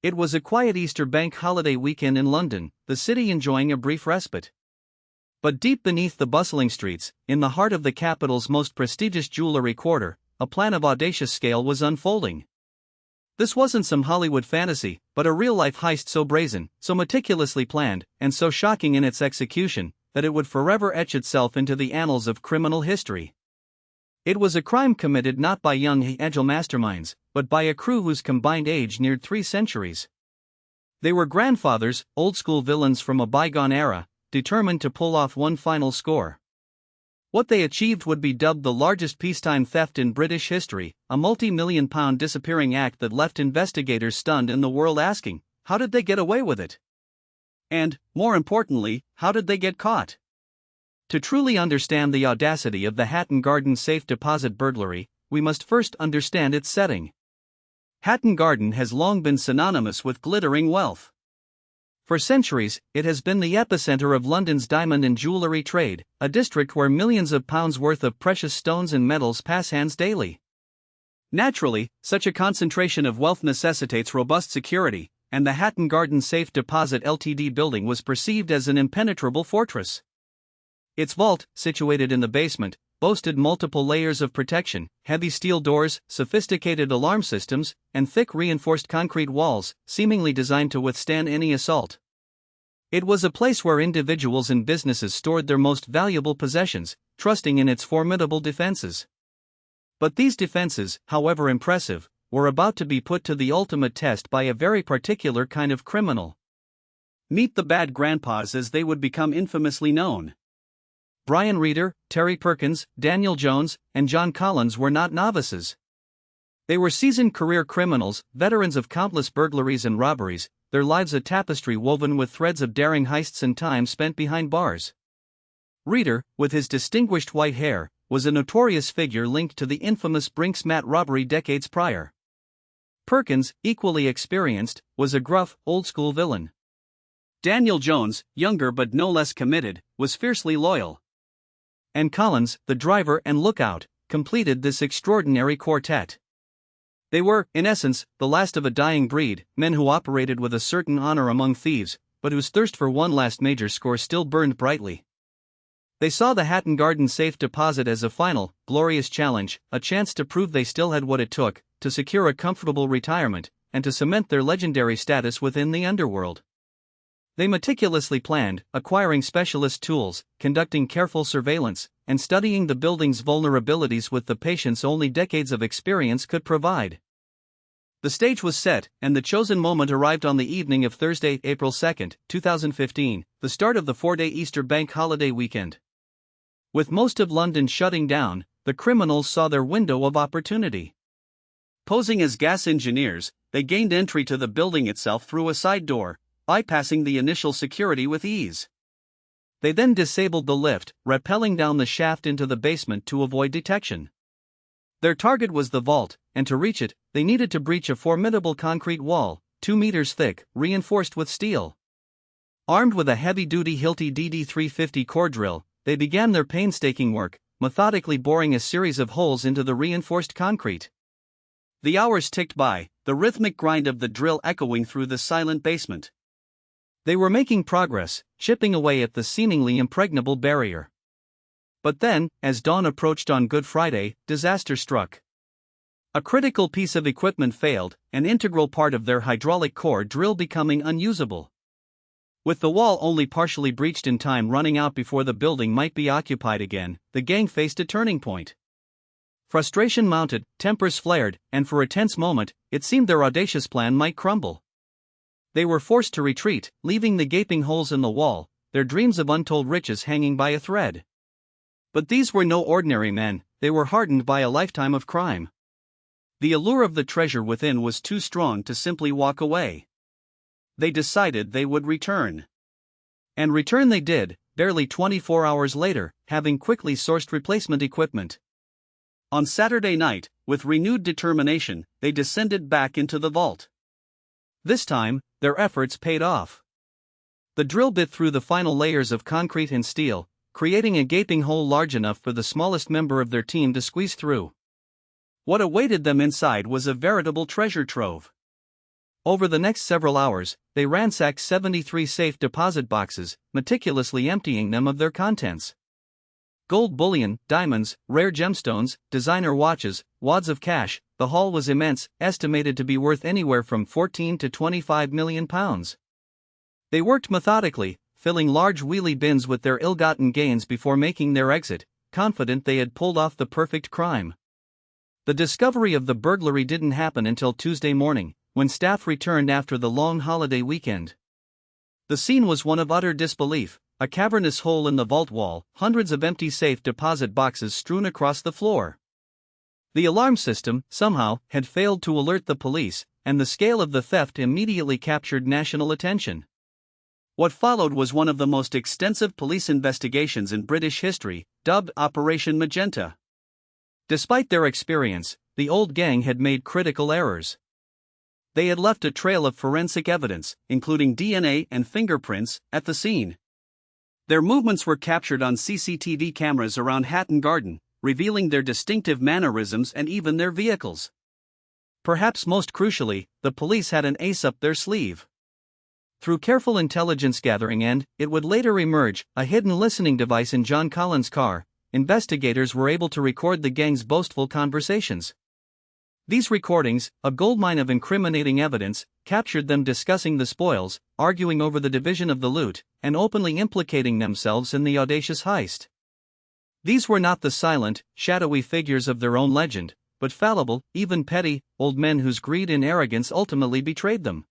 It was a quiet Easter bank holiday weekend in London, the city enjoying a brief respite. But deep beneath the bustling streets, in the heart of the capital's most prestigious jewelry quarter, a plan of audacious scale was unfolding. This wasn't some Hollywood fantasy, but a real-life heist so brazen, so meticulously planned, and so shocking in its execution, that it would forever etch itself into the annals of criminal history. It was a crime committed not by young agile masterminds, but by a crew whose combined age neared 3 centuries. They were grandfathers, old-school villains from a bygone era, determined to pull off one final score. What they achieved would be dubbed the largest peacetime theft in British history, a multi-million-pound disappearing act that left investigators stunned and the world asking, how did they get away with it? And, more importantly, how did they get caught? To truly understand the audacity of the Hatton Garden Safe Deposit burglary, we must first understand its setting. Hatton Garden has long been synonymous with glittering wealth. For centuries, it has been the epicenter of London's diamond and jewellery trade, a district where millions of pounds worth of precious stones and metals pass hands daily. Naturally, such a concentration of wealth necessitates robust security, and the Hatton Garden Safe Deposit Ltd building was perceived as an impenetrable fortress. Its vault, situated in the basement, boasted multiple layers of protection, heavy steel doors, sophisticated alarm systems, and thick reinforced concrete walls, seemingly designed to withstand any assault. It was a place where individuals and businesses stored their most valuable possessions, trusting in its formidable defenses. But these defenses, however impressive, were about to be put to the ultimate test by a very particular kind of criminal. Meet the bad grandpas, as they would become infamously known. Brian Reeder, Terry Perkins, Daniel Jones, and John Collins were not novices. They were seasoned career criminals, veterans of countless burglaries and robberies, their lives a tapestry woven with threads of daring heists and time spent behind bars. Reeder, with his distinguished white hair, was a notorious figure linked to the infamous Brinks-Mat robbery decades prior. Perkins, equally experienced, was a gruff, old-school villain. Daniel Jones, younger but no less committed, was fiercely loyal. And Collins, the driver and lookout, completed this extraordinary quartet. They were, in essence, the last of a dying breed, men who operated with a certain honor among thieves, but whose thirst for one last major score still burned brightly. They saw the Hatton Garden Safe Deposit as a final, glorious challenge, a chance to prove they still had what it took, to secure a comfortable retirement, and to cement their legendary status within the underworld. They meticulously planned, acquiring specialist tools, conducting careful surveillance, and studying the building's vulnerabilities with the patience only decades of experience could provide. The stage was set, and the chosen moment arrived on the evening of Thursday, April 2, 2015, the start of the 4-day Easter bank holiday weekend. With most of London shutting down, the criminals saw their window of opportunity. Posing as gas engineers, they gained entry to the building itself through a side door, bypassing the initial security with ease. They then disabled the lift, rappelling down the shaft into the basement to avoid detection. Their target was the vault, and to reach it, they needed to breach a formidable concrete wall, 2 meters thick, reinforced with steel. Armed with a heavy-duty Hilti DD350 core drill, they began their painstaking work, methodically boring a series of holes into the reinforced concrete. The hours ticked by, the rhythmic grind of the drill echoing through the silent basement. They were making progress, chipping away at the seemingly impregnable barrier. But then, as dawn approached on Good Friday, disaster struck. A critical piece of equipment failed, an integral part of their hydraulic core drill becoming unusable. With the wall only partially breached in time running out before the building might be occupied again, the gang faced a turning point. Frustration mounted, tempers flared, and for a tense moment, it seemed their audacious plan might crumble. They were forced to retreat, leaving the gaping holes in the wall, their dreams of untold riches hanging by a thread. But these were no ordinary men, they were hardened by a lifetime of crime. The allure of the treasure within was too strong to simply walk away. They decided they would return. And return they did, barely 24 hours later, having quickly sourced replacement equipment. On Saturday night, with renewed determination, they descended back into the vault. This time, their efforts paid off. The drill bit through the final layers of concrete and steel, creating a gaping hole large enough for the smallest member of their team to squeeze through. What awaited them inside was a veritable treasure trove. Over the next several hours, they ransacked 73 safe deposit boxes, meticulously emptying them of their contents. Gold bullion, diamonds, rare gemstones, designer watches, wads of cash, the haul was immense, estimated to be worth anywhere from 14 to 25 million pounds. They worked methodically, filling large wheelie bins with their ill-gotten gains before making their exit, confident they had pulled off the perfect crime. The discovery of the burglary didn't happen until Tuesday morning, when staff returned after the long holiday weekend. The scene was one of utter disbelief. A cavernous hole in the vault wall, hundreds of empty safe deposit boxes strewn across the floor. The alarm system, somehow, had failed to alert the police, and the scale of the theft immediately captured national attention. What followed was one of the most extensive police investigations in British history, dubbed Operation Magenta. Despite their experience, the old gang had made critical errors. They had left a trail of forensic evidence, including DNA and fingerprints, at the scene. Their movements were captured on CCTV cameras around Hatton Garden, revealing their distinctive mannerisms and even their vehicles. Perhaps most crucially, the police had an ace up their sleeve. Through careful intelligence gathering and, it would later emerge, a hidden listening device in John Collins' car, investigators were able to record the gang's boastful conversations. These recordings, a goldmine of incriminating evidence, captured them discussing the spoils, arguing over the division of the loot, and openly implicating themselves in the audacious heist. These were not the silent, shadowy figures of their own legend, but fallible, even petty, old men whose greed and arrogance ultimately betrayed them.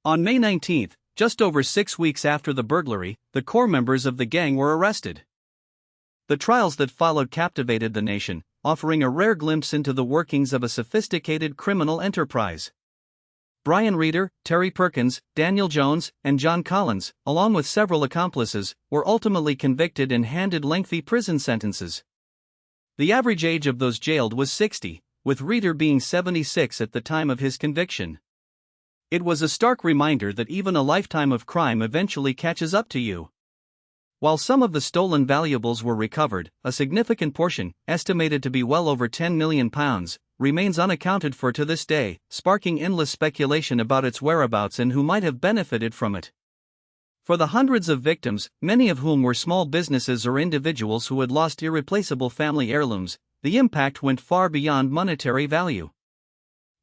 On May 19, just over 6 weeks after the burglary, the core members of the gang were arrested. The trials that followed captivated the nation, offering a rare glimpse into the workings of a sophisticated criminal enterprise. Brian Reeder, Terry Perkins, Daniel Jones, and John Collins, along with several accomplices, were ultimately convicted and handed lengthy prison sentences. The average age of those jailed was 60, with Reeder being 76 at the time of his conviction. It was a stark reminder that even a lifetime of crime eventually catches up to you. While some of the stolen valuables were recovered, a significant portion, estimated to be well over £10 million, remains unaccounted for to this day, sparking endless speculation about its whereabouts and who might have benefited from it. For the hundreds of victims, many of whom were small businesses or individuals who had lost irreplaceable family heirlooms, the impact went far beyond monetary value.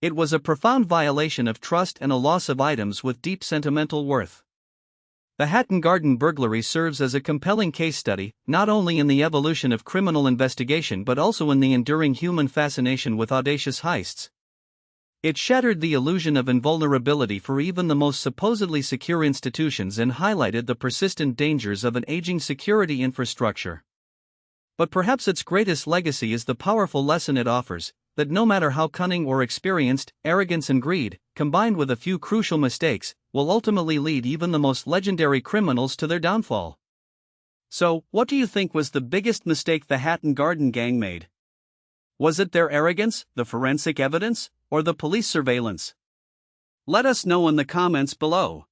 It was a profound violation of trust and a loss of items with deep sentimental worth. The Hatton Garden burglary serves as a compelling case study, not only in the evolution of criminal investigation but also in the enduring human fascination with audacious heists. It shattered the illusion of invulnerability for even the most supposedly secure institutions and highlighted the persistent dangers of an aging security infrastructure. But perhaps its greatest legacy is the powerful lesson it offers, that no matter how cunning or experienced, arrogance and greed, combined with a few crucial mistakes, will ultimately lead even the most legendary criminals to their downfall. So, what do you think was the biggest mistake the Hatton Garden gang made? Was it their arrogance, the forensic evidence, or the police surveillance? Let us know in the comments below.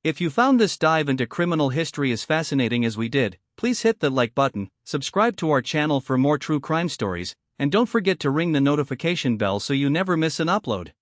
If you found this dive into criminal history as fascinating as we did, please hit the like button, subscribe to our channel for more true crime stories, and don't forget to ring the notification bell so you never miss an upload.